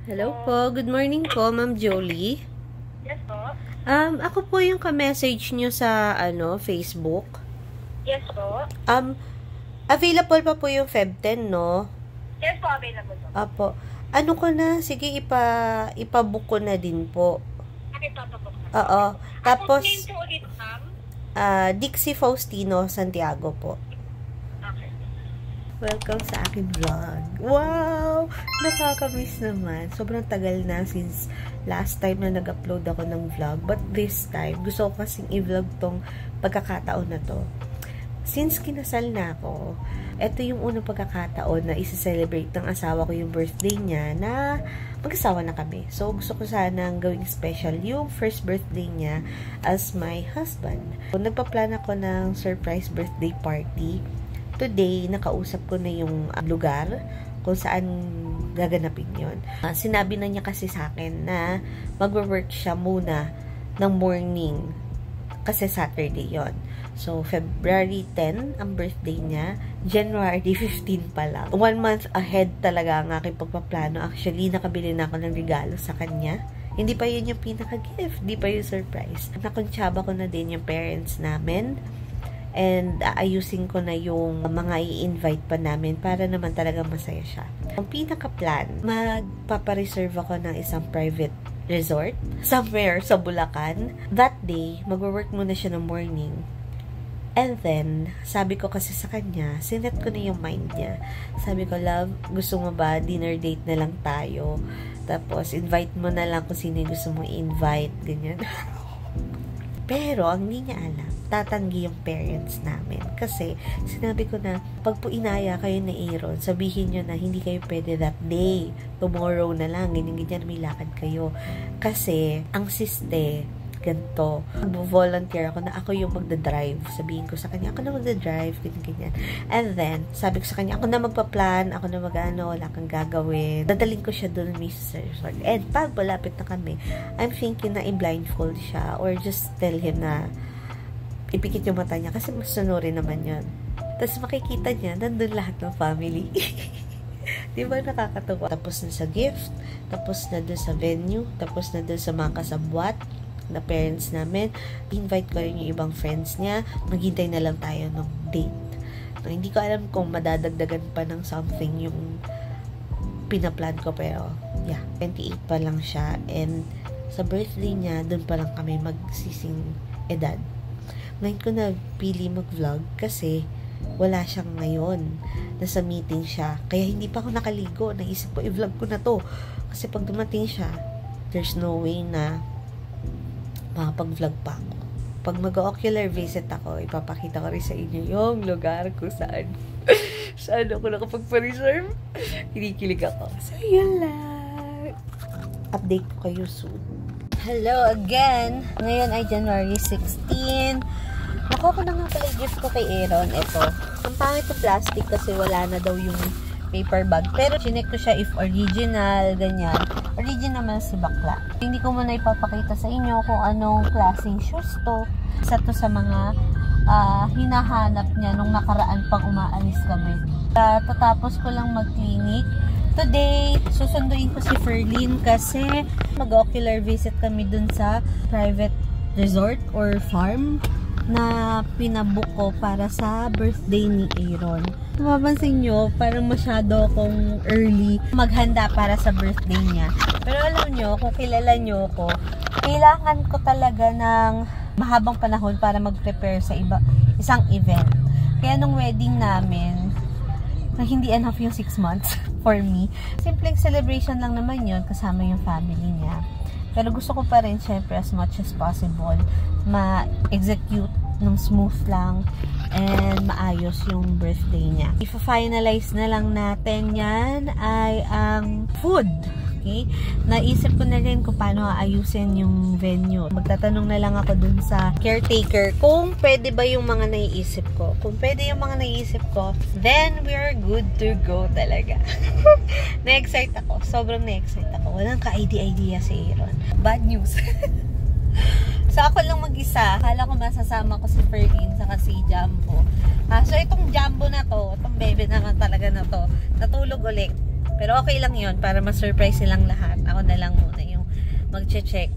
Hello po. Good morning po, Ma'am Jolie. Yes po. Ako po yung ka-message nyo sa, Facebook. Yes po. Available pa po yung Feb 10, no? Yes po, available po. Apo. Ano ko na? Sige, ipabook ko na din po. Bakit papabok na? Oo. Tapos, Name po ulit, ma'am? Dixie Faustino Santiago po. Okay. Welcome sa aking vlog. Wow! Nakakamiss naman. Sobrang tagal na since last time na nag-upload ako ng vlog. But this time, gusto ko kasing i-vlog tong pagkakataon na to. Since kinasal na ako, ito yung unang pagkakataon na isi-celebrate ng asawa ko yung birthday niya na mag-asawa na kami. So, gusto ko sanang gawing special yung first birthday niya as my husband. So, nagpa-plan ako ng surprise birthday party. Today, nakausap ko na yung lugar kung saan gaganapin yon. Sinabi na niya kasi sa akin na mag-work siya muna ng morning kasi Saturday yon. So, February 10 ang birthday niya. January 15 pa lang. 1 month ahead talaga ang aking pagpaplano. Actually, nakabili na ako ng regalo sa kanya. Hindi pa yun yung pinaka-gift. Hindi pa yung surprise. Nakuntsaba ko na din yung parents namin. And ayusin ko na yung mga i-invite pa namin para naman talaga masaya siya. Ang pinaka-plan, magpapareserve ako ng isang private resort somewhere sa Bulacan. That day, mag-work muna siya ng morning. And then, sabi ko kasi sa kanya, sinet ko na yung mind niya. Sabi ko, love, gusto mo ba dinner date na lang tayo? Tapos, invite mo na lang kung sino yung gusto mong invite. Ganyan. Pero, ang hindi niya alam, tatanggi yung parents namin. Kasi, sinabi ko na, pag po inaya kayo na Aaron, sabihin nyo na hindi kayo pwede that day. Tomorrow na lang. Ganyan-ganyan, may lakad kayo. Kasi, ang siste, ganito. Mag-volunteer ako na ako yung magdadrive. Sabihin ko sa kanya, ako na magdadrive, ganyan-ganyan. And then, sabi ko sa kanya, ako na magpa-plan, ako na mag-ano, wala kang gagawin. Dadaling ko siya doon sa resort. And pag malapit na kami, I'm thinking na i-blindfold siya or just tell him na ipikit yung mata niya kasi mas sunurin naman yun. Tapos makikita niya, nandun lahat ng family. Di ba nakakatawa? Tapos na sa gift, tapos na dun sa venue, tapos na dun sa mga kasabwat na parents namin. Invite ko rin yung ibang friends niya. Maghintay na lang tayo ng date. No, hindi ko alam kung madadagdagan pa ng something yung pinaplan ko, pero yeah, 28 pa lang siya and sa birthday niya, dun pa lang kami magsising edad. Ngayon ko na pili mag-vlog kasi wala siyang ngayon. Nasa meeting siya. Kaya hindi pa ako nakaligo. Naisip ko, i-vlog ko na to. Kasi pag dumating siya, there's no way na makapag-vlog pa ako. Pag mag-ocular visit ako, ipapakita ko rin sa inyo yung lugar kung saan ako nakapag-reserve. Kinikilig ako. So, yun lang. Update ko kayo soon. Hello again. Ngayon ay January 16. Nakuha ko na nga pala gift ko kay Aaron. Ito. Ang pangit ng plastic kasi wala na daw yung paper bag. Pero chinek ko siya if original, ganyan. Original naman si bakla. Hindi ko muna ipapakita sa inyo kung anong klaseng shoes to. Isa to sa mga hinahanap niya nung nakaraan pang umaalis kami. Tatapos ko lang mag-clinic. Today, susunduin ko si Ferlin kasi mag-ocular visit kami dun sa private resort or farm na pinabook ko para sa birthday ni Aaron. Mapapansin nyo, parang masyado akong early maghanda para sa birthday niya. Pero alam nyo, kung kilala nyo ako, kailangan ko talaga ng mahabang panahon para mag-prepare sa isang event. Kaya nung wedding namin, na hindi enough yung 6 months for me. Simpleng celebration lang naman yun, kasama yung family niya. Pero gusto ko pa rin, syempre, as much as possible, ma-execute ng smooth lang and maayos yung birthday niya. If-finalize na lang natin yan ay ang food. Okay? Naisip ko na rin kung paano aayusin yung venue. Magtatanong na lang ako dun sa caretaker kung pwede ba yung mga naiisip ko. Kung pwede yung mga naiisip ko, then we're good to go talaga. Na-excite ako. Sobrang na-excite ako. Walang ka-idea si Aaron. Bad news. So, ako lang mag-isa. Akala ko masasama ko si Ferlin saka si Jumbo. So, itong Jumbo na to, itong bebe naman talaga na to, natulog ulit. Pero okay lang yun, para ma-surprise silang lahat. Ako na lang muna yung mag-check.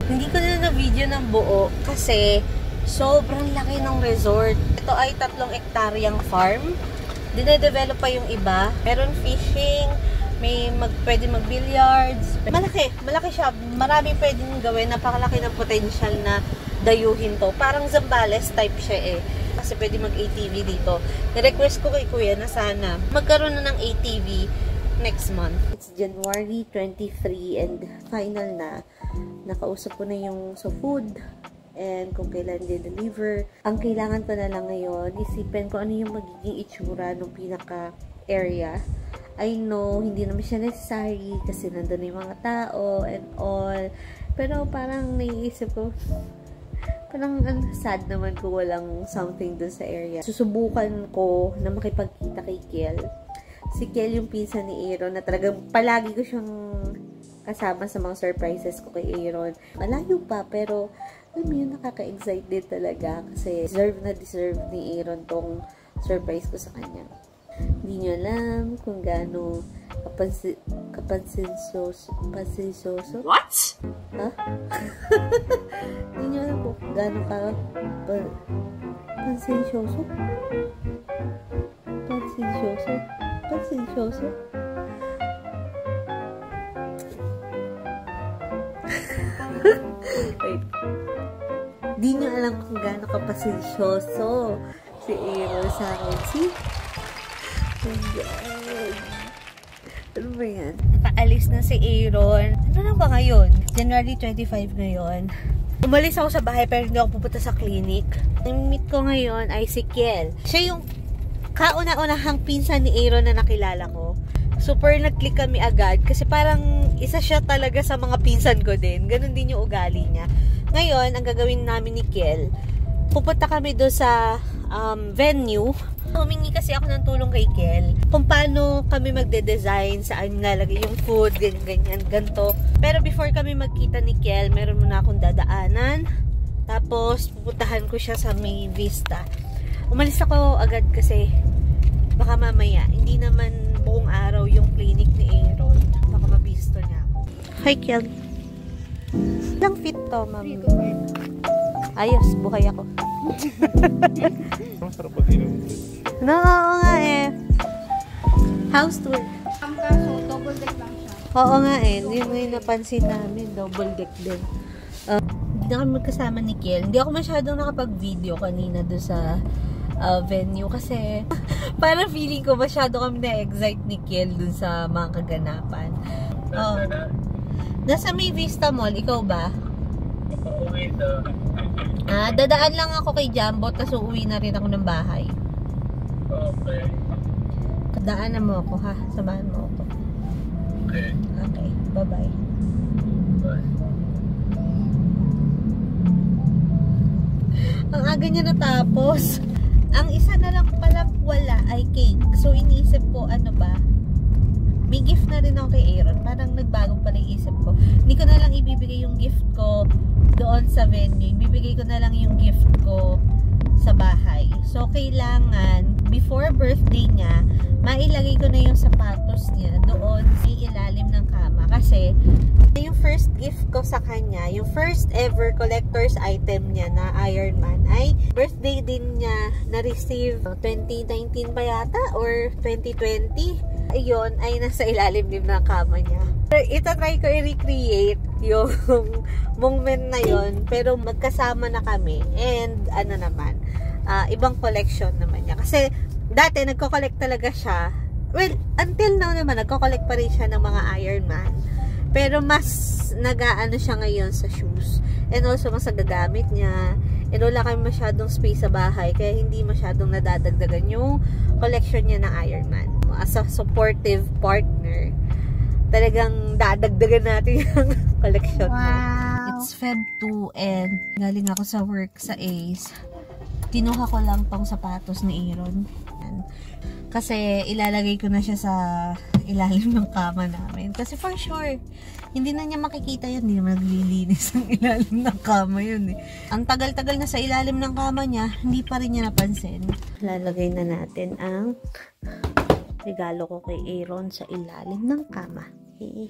Hindi ko na na-video ng buo kasi sobrang laki ng resort. Ito ay 3 hektaryang farm. Dine-develop pa yung iba. Meron fishing, may pwede mag-billiards. Malaki siya. Marami pwedeng gawin. Napakalaki ng potential na dayuhin to. Parang Zambales type siya eh. Kasi pwede mag-ATV dito. Na-request ko kay Kuya na sana magkaroon na ng ATV next month. It's January 23 and final na. Nakausap ko na yung sa food and kung kailan di-deliver. Ang kailangan ko na lang ngayon, isipin ko ano yung magiging itsura ng pinaka-area. I know, hindi naman siya necessary kasi nandun na yung mga tao and all. Pero parang naiisip ko, parang sad naman kung walang something dun sa area. Susubukan ko na makipagkita kay Kiel. Si Kiel yung pinsan ni Aaron na talagang palagi ko siyang kasama sa mga surprises ko kay Aaron. Malayo pa, pero alam mo yun, nakaka-excite din talaga kasi deserve ni Aaron tong surprise ko sa kanya. Hindi nyo alam kung gaano kapansinsoso. What? Ha? Hindi nyo alam kung gaano pansinsoso? Wait. Di nyo alam kung gaano kapasensyoso si Aaron sa akin. See? Oh God. Ano ba yan? Nakaalis na si Aaron. Ano na ba ngayon? January 25 ngayon. Umalis ako sa bahay pero hindi ako pupunta sa clinic. Ang meet ko ngayon ay si Kiel. Siya yung kauna-unahang pinsan ni Aaron na nakilala ko. Super nag-click kami agad kasi parang isa siya talaga sa mga pinsan ko din. Ganon din yung ugali niya. Ngayon, ang gagawin namin ni Kiel, pupunta kami doon sa venue. Humingi kasi ako ng tulong kay Kiel kung paano kami magde-design, saan nalagay yung food, ganyan, ganto. Pero before kami magkita ni Kiel, meron muna akong dadaanan. Tapos, pupuntahan ko siya sa May Vista. Umalis ako agad kasi baka mamaya, hindi naman buong araw yung clinic ni Aaron. Baka mabisto niya ako. Hi, Kiel. Lang fit to, mami. Ayos, buhay ako. Ang sarap mag-inom. No, oo nga eh. House tour. Ang kaso, double deck lang siya. Oo nga eh. Yun yung napansin namin. Double deck din. Hindi na kami magkasama ni Kiel. Hindi ako masyadong nakapag-video kanina doon sa venue kasi parang feeling ko masyado kami na-excite ni Kiel doon sa mga kaganapan. Nasa May Vista Mall. Ikaw ba? Dadaan lang ako kay Jumbo tapos uuwi na rin ako ng bahay. Okay. Daanan mo ako ha. Samahan mo ako. Okay. Okay. Bye-bye. Bye. Ang aga niya natapos. Ang isa na lang pala wala ay cake. So, iniisip ko, ano ba? May gift na rin ako kay Aaron. Parang nagbago pala yung isip ko. Hindi ko na lang ibibigay yung gift ko doon sa venue. Ibibigay ko na lang yung gift ko sa bahay. So, kailangan, before birthday niya, mailagay ko na yung sapatos niya doon sa ilalim ng kama. Kasi, yung first gift ko sa kanya, yung first ever collector's item niya na Iron Man, ay birthday din niya na-receive 2019 pa yata or 2020. Ayun, ay nasa ilalim din ng kama niya. Itatry ko i-recreate yung moment na yon, pero magkasama na kami, and ano naman, ibang collection naman niya. Kasi dati nagko-collect talaga siya, well, until now naman nagko-collect pa rin siya ng mga Iron Man, pero mas nag-aano siya ngayon sa shoes, and also mas nagagamit niya, and wala kami masyadong space sa bahay, kaya hindi masyadong nadadagdagan yung collection niya ng Iron Man. As a supportive partner, talagang dadagdagan natin yung collection mo. Wow. It's Feb 2 and galing ako sa work sa Ace. Kinuha ko lang tong sapatos ni Aaron. Kasi ilalagay ko na siya sa ilalim ng kama namin. Kasi for sure, hindi na niya makikita yun. Hindi naman naglilinis ang ilalim ng kama yun eh. Ang tagal-tagal na sa ilalim ng kama niya, hindi pa rin niya napansin. Lalagay na natin ang regalo ko kay Aaron sa ilalim ng kama. Okay.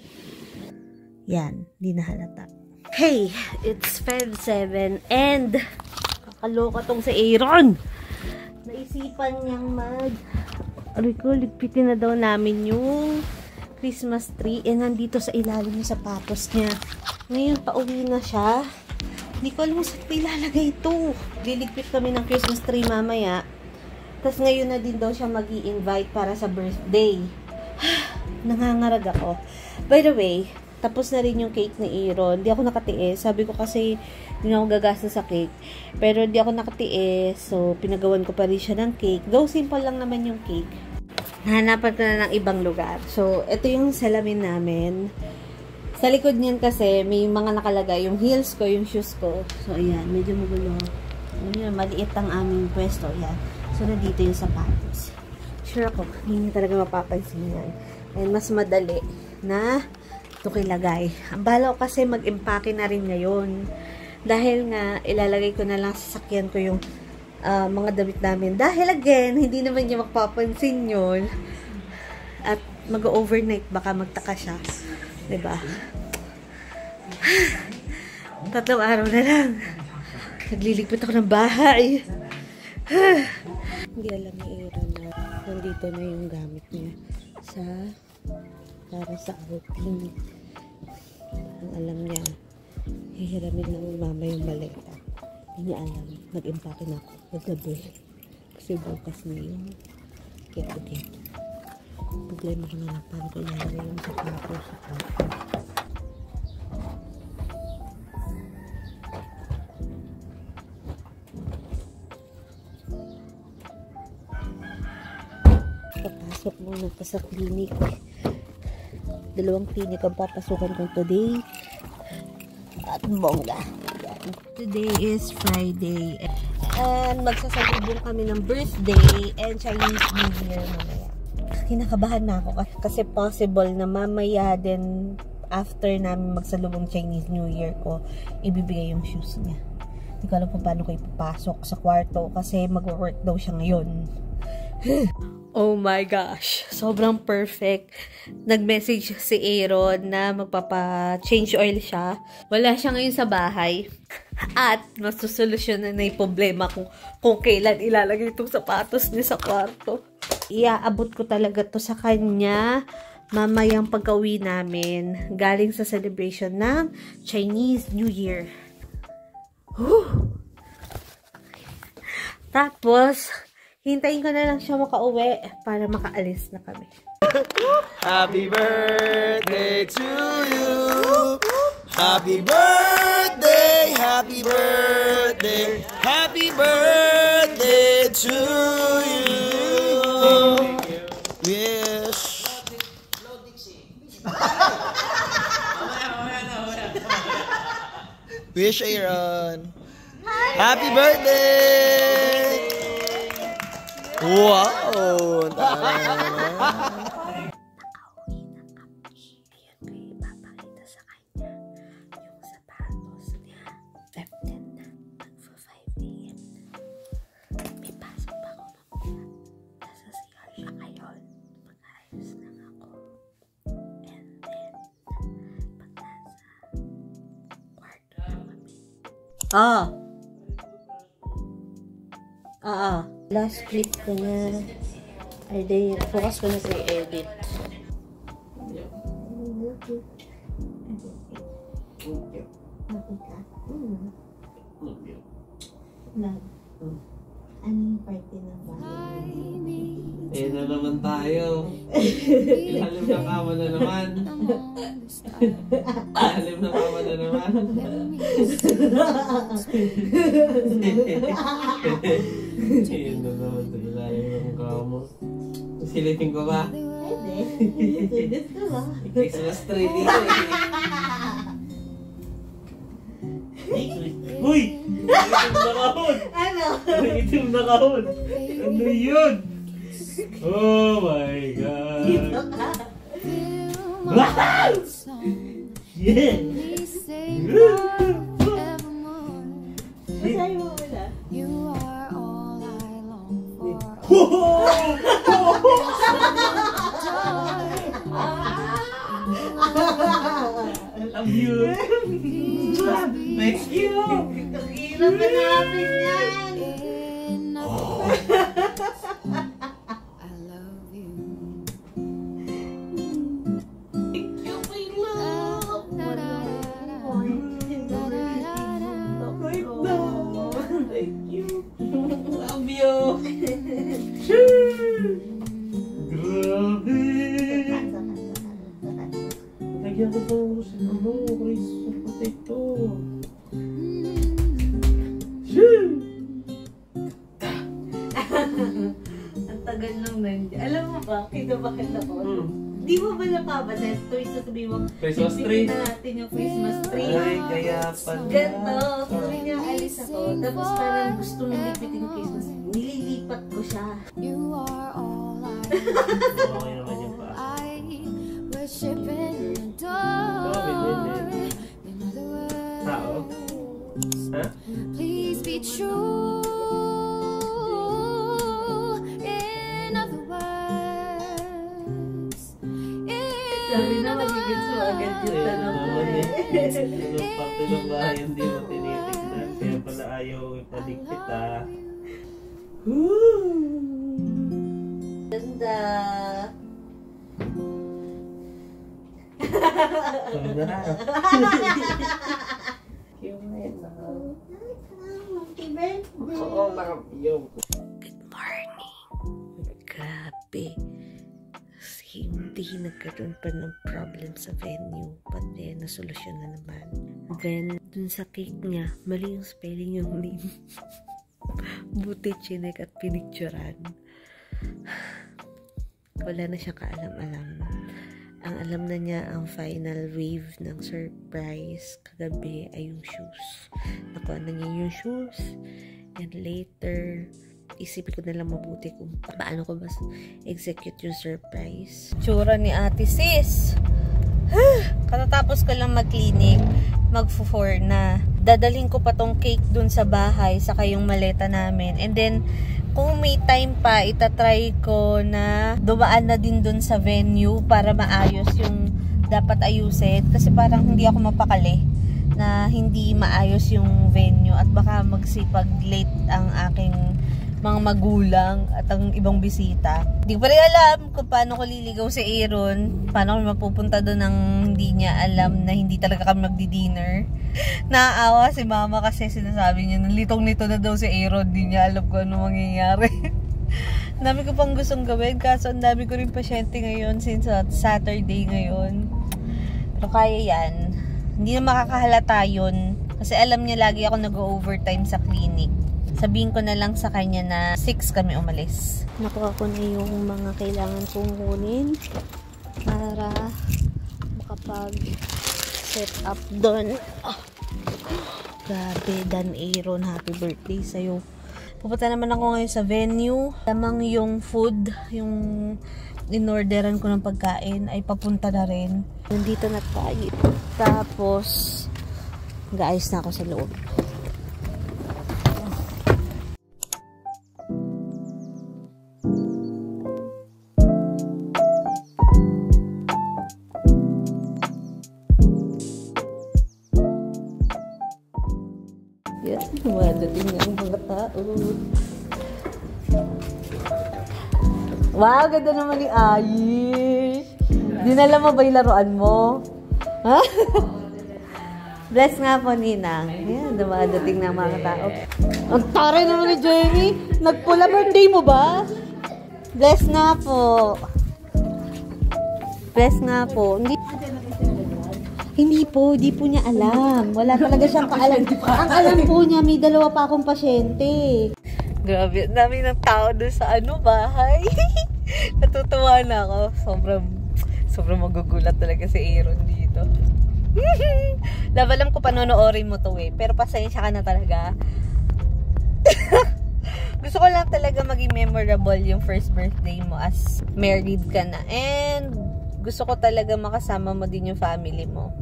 Yan, di na halata. Hey, it's Feb 7 and kakaloka tong si Aaron. Naisipan niyang ligpitin na daw namin yung Christmas tree, and nandito sa ilalim yung sapatos niya. Ngayon, pauwi na siya. Hindi ko alam saan ko ilalagay ito. Liligpit kami ng Christmas tree mamaya. Tapos ngayon na din daw siya mag-i-invite para sa birthday. Nangangarag ako. By the way, tapos na rin yung cake ni Aaron. Di ako nakatiis. Sabi ko kasi hindi na ako gagasta sa cake. Pero di ako nakatiis. So, pinagawan ko pa rin siya ng cake. Though simple lang naman yung cake. Hanapan ko na ng ibang lugar. So, ito yung salamin namin. Sa likod niyan kasi, may mga nakalagay. Yung heels ko, yung shoes ko. So, ayan. Medyo magulo. Ayan, maliit ang aming pwesto. Ayan. So, nandito yung sapatos. Sure ako, hindi talaga mapapansin yan. And mas madali na ito kilagay. Ang bala ko kasi mag-empake na rin ngayon. Dahil nga, ilalagay ko na lang sa sakyan ko yung mga damit namin. Dahil again, hindi naman niya mapapansin yun. At mag-overnight, baka magtaka siya. Diba? 3 araw na lang. Nagliligpit ako ng bahay. Hindi alam ni Aaron na nandito na yung gamit niya para sa outing. Ang alam niya, hihiramin ng mama yung maleta. Hindi niya alam. Nag-empake na ako kagabi. Kasi bukas na yung get-to-get. Problema ko na lang paano ko ilalagay yung sapatos sa kwarto. Papasok muna pa sa clinic. 2 clinic ang papasukan ko today. At bongga. Today is Friday. And magsasalubong kami ng birthday and Chinese New Year mamaya. Kinakabahan na ako kasi possible na mamaya din after namin magsalubong Chinese New Year ko, ibibigay yung shoes niya. Hindi ko alam kung paano ko ipapasok sa kwarto kasi mag-work daw siya ngayon. Oh my gosh, sobrang perfect. Nag-message si Aaron na magpapa-change oil siya. Wala siya ngayon sa bahay. At masusolusyonan na yung problema kung kailan ilalagay itong sapatos niya sa kwarto. Iaabot ko talaga to sa kanya mamayang pagka-uwi namin galing sa celebration ng Chinese New Year. Whew. Tapos hintayin ko na lang siya makauwi para makaalis na kami. Happy birthday to you. Happy birthday, happy birthday, happy birthday to you. Yes. Wish Aaron. Happy birthday. Wow! Nakauwi na kami. Ngayon ko ipapakita sa kanya yung sapatos niya. 5:10 na. Magpa 5 AM na. Last clip ko na. Ay, day, focus ko na sa edit. Anong party ng bahay? Eh na naman tayo. Ilalim na kama na naman. Ilalim na kama na naman. Yun na naman sa ilalim ng kama. Silipin ko ba? Hindi. Gusto ba? Christmas tree dito eh. Uy! Itim na kahon! Ano? Itim na kahon! Ano yun? Oh my God! Wow! Yeah! Masaya mo wala? I love you! Thank you! Ang hirap na namin yan! Thank you! Love you! Grabe! Lagyan ko pa ng Christmas potato. Ang tagal nung nandiyan. Alam mo ba, kinabahan ako. Di mo ba napapansin? Tuwing sasabihin mo, Christmas tree. na natin yung Christmas tree. Ay, kaya pala. Ganto. Sabi niya, alis ako. Tapos parang gusto mong lipitin yung Christmas. Nililipat ko siya. Okay naman yung pa. Tao? Ha? Please be true. In other words, Sabi na, magiging so agad yung tanong ko eh. Yung parte ng bahay hindi mo tinitignan. Kaya pala ayaw ipaligpit ah. Ganda. Tulog na. Oo, nakapiyong. Good morning. Grabe. Hindi nagkaroon pa ng problem sa venue. But then, nasolusyon na naman. Then, dun sa cake niya, mali yung spelling yung name. Buti chinek at pinicturan. Wala na siya kaalam-alam. Ang alam na niya ang final wave ng surprise kagabi ay yung shoes. Nakuha na niya yung shoes. And later, isipin ko na lang mabuti kung paano ko ba execute yung surprise. Tsura ni Ate Sis. Katatapos ko lang mag-clinic, mag-4 na. Dadalhin ko pa tong cake dun sa bahay, saka yung maleta namin. And then, kung may time pa, itatry ko na dumaan na din dun sa venue para maayos yung dapat ayusin. Kasi parang hindi ako mapakali na hindi maayos yung venue at baka magsipag late ang aking mga magulang at ang ibang bisita. Hindi ko pa rin alam kung paano ko liligaw si Aaron. Paano ko mapupunta doon nang hindi niya alam na hindi talaga kami magdi-dinner. Naaawa si mama kasi sinasabi niya, litong-lito na daw si Aaron. Hindi niya alam kung ano mangyayari. Ang dami ko pang gustong gawin kaso ang dami ko rin pasyente ngayon since Saturday ngayon. Pero kaya yan. Hindi na makakahalata yun. Kasi alam niya lagi ako nag-overtime sa clinic. Sabihin ko na lang sa kanya na 6 kami umalis. Nakuha ko na yung mga kailangan kong kunin para makapag-set up doon. Grabe, Dan Aaron, happy birthday sa'yo. Pupunta naman ako ngayon sa venue. Lamang yung food, yung in-orderan ko ng pagkain ay papunta na rin. Nandito na tayo. Tapos, mag-aayos na ako sa loob. Dumadating na ang mga tao. Wow, ganda naman ni Aish. Dinala mo ba yung laruan mo? Ha? Bless nga po, Ninang. Ayan, dumadating na ang mga tao. Ang taray naman ni Jamie. Nagpula, birthday mo ba? Bless nga po. Bless nga po. Hindi po niya alam. Wala talaga siyang kaalam. Ang alam po niya, may dalawa pa akong pasyente. Grabe, dami ng tao doon sa bahay. Natutuwa na ako. Sobrang magugulat talaga si Aaron dito. Alam ko panonoorin mo to pero pasensya ka na talaga. Gusto ko lang talaga maging memorable yung first birthday mo as married ka na. And gusto ko talaga makasama mo din yung family mo.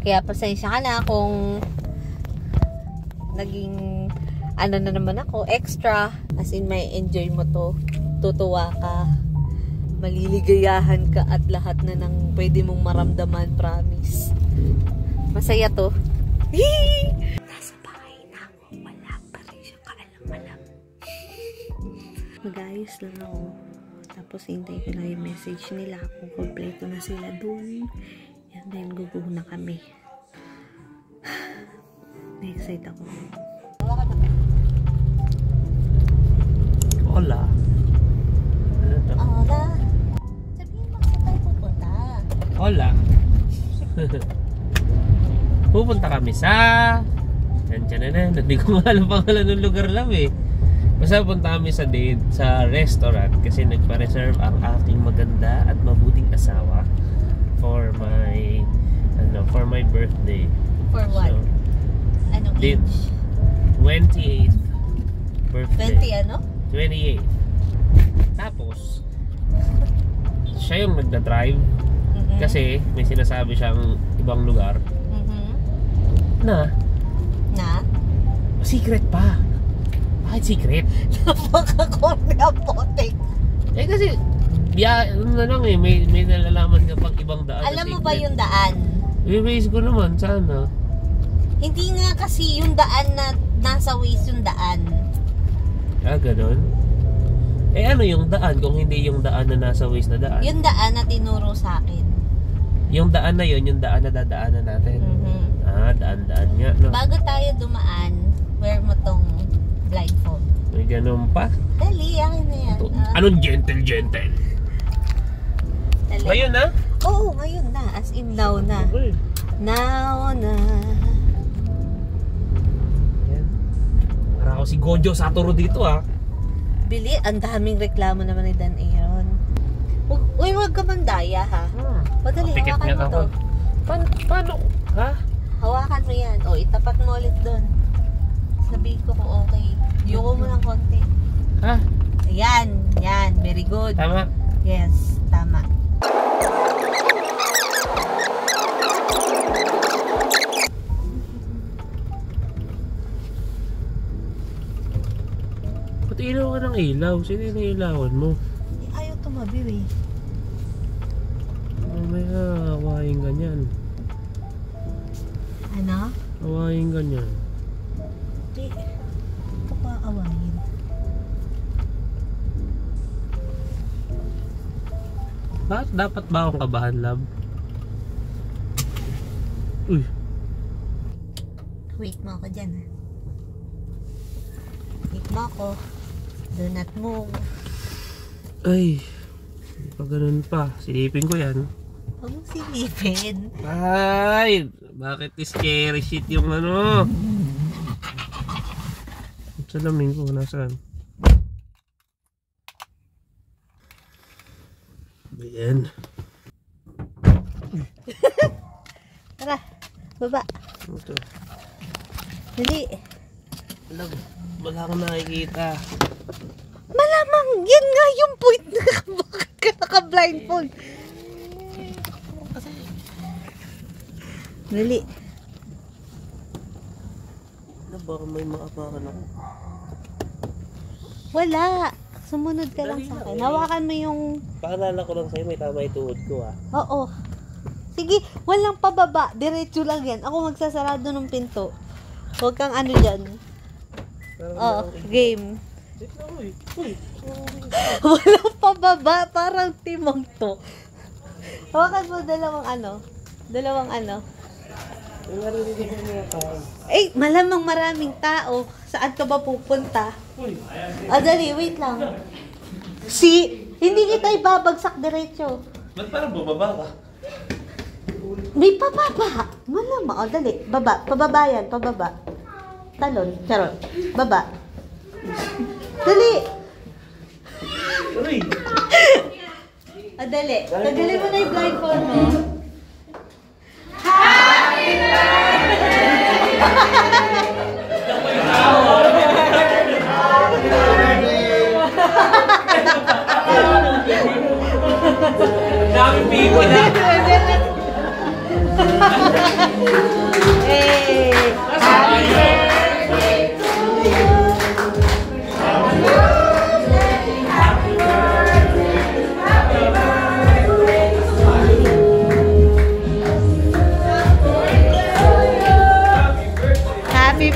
Kaya pasensya ka na kung naging na naman ako, extra. As in, may enjoy mo to. Tutuwa ka. Maliligayahan ka at lahat na ng pwede mong maramdaman, promise. Masaya to. Nasa bahay na ako. Wala pa rin siyang kaalam-alam. Mag-ayos lang ako. Tapos hintay ko lang yung message nila kung kompleto na sila dun. And then guguho na kami. Na-excite ako. Hola. Hola. Sabihin mo saan tayo pupunta. Hola. Pupunta kami sa... Hindi ko alam pangalan ng lugar lang Basta punta kami sa restaurant kasi nagpa-reserve ang aking maganda at mabuting asawa for my birthday. For what? So, Anong age? 28th birthday. 20 28. Tapos siya yung nagda-drive kasi may sinasabi siyang ibang lugar na secret pa. Bakit secret? Napaka-corny ang potek. Kasi may nalalaman ka pang ibang daan. Alam mo ba yung daan? I-base ko naman, sana. Hindi nga kasi yung daan na nasa Waze yung daan. Ganon? Ano yung daan kung hindi yung daan na nasa Waze na daan? Yung daan na tinuro sa akin. Yung daan na yun, yung daan na dadaanan natin. Daan-daan nga, no? Bago tayo dumaan, wear mo tong blindfold. May ganun pa? Dali, akin na yan. Anong gentle? Dali. Ngayon na? Oo, ngayon na. As in now na. Okay. Now na. Yan. Para ako si Gojo Satoru dito Bili, ang daming reklamo naman ni Dan Aaron. Uy, huwag ka mandaya Madali, hawakan mo to. Paano? Ha? Hawakan mo yan. Itapat mo ulit doon. Sabihin ko kung okay. Yuko mo ng konti. Ha? Ayan, yan. Very good. Tama? Yes, tama. Ba't ilaw ka ng ilaw? Sino yung ilawan mo? Ayaw tumabi May hawain ganyan. Ano? Hawain ganyan. Hindi. Ito pa awayin. Bakit dapat ba akong kabahan, love? Uy. Wait mo ako dyan Wait mo ako. Do not move. Ay. Pag ganun pa. Silipin ko yan. Huwag mong silipin. Ay! Bakit scary shit yung ano? Salamin ko, nasaan? Ayan. Tara, baba. Ito. Dali. Wala akong nakikita. Malamang, yan nga yung point na bakit ka naka-blindfold. Dali. Baka may maapakan ako. Wala. Sumunod ka lang sa akin. Hawakan mo yung... Paalala ko lang sa'yo, may tama yung tuhod ko Oo. Sige, walang pababa. Diretso lang yan. Ako magsasarado ng pinto. Huwag kang ano dyan. Oh, game. Walang pababa, parang timong to. Hawakan mo dalawang ano. Eh, malamang maraming tao. Saan ka ba pupunta? Dali, wait lang. Hindi kita ibabagsak diretso. Ba't parang bumaba ka? May pababa. Malamang. Dali. Baba. Pababa yan. Pababa. Talon. Charot. Baba. Dali. Uy! Dali. Tagalin mo na yung blindfold mo. Dami pigo na! Hey! Happy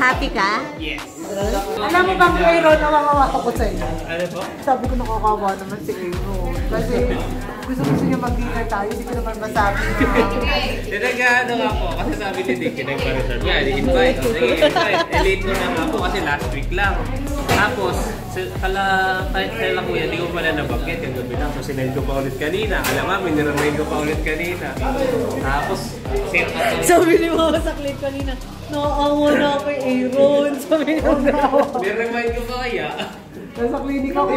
Happy ka? Yes. Alam mo bang Aaron, nawawawa ako sa'yo? Ano po? Sabi ko nakakawa naman si Aaron. Kasi gusto niya mag-dinner tayo, hindi ko naman masabi. Tinag-ano nga po, kasi sabi ni Dick, nag-reserve nga, i-invite. Sige, invite. Late ko na nga po kasi last week lang. Tapos, kala kuya, di ko pala nabanggit yung gabi lang. So, sinend ko pa ulit kanina. Alam mo, miniremind ko pa ulit kanina. Tapos, Sabi ni Mama sa clip kanina, nakaawa na ako kay Aaron. Sabi niya, miniremind ko pa kaya. Nasa klinik ako.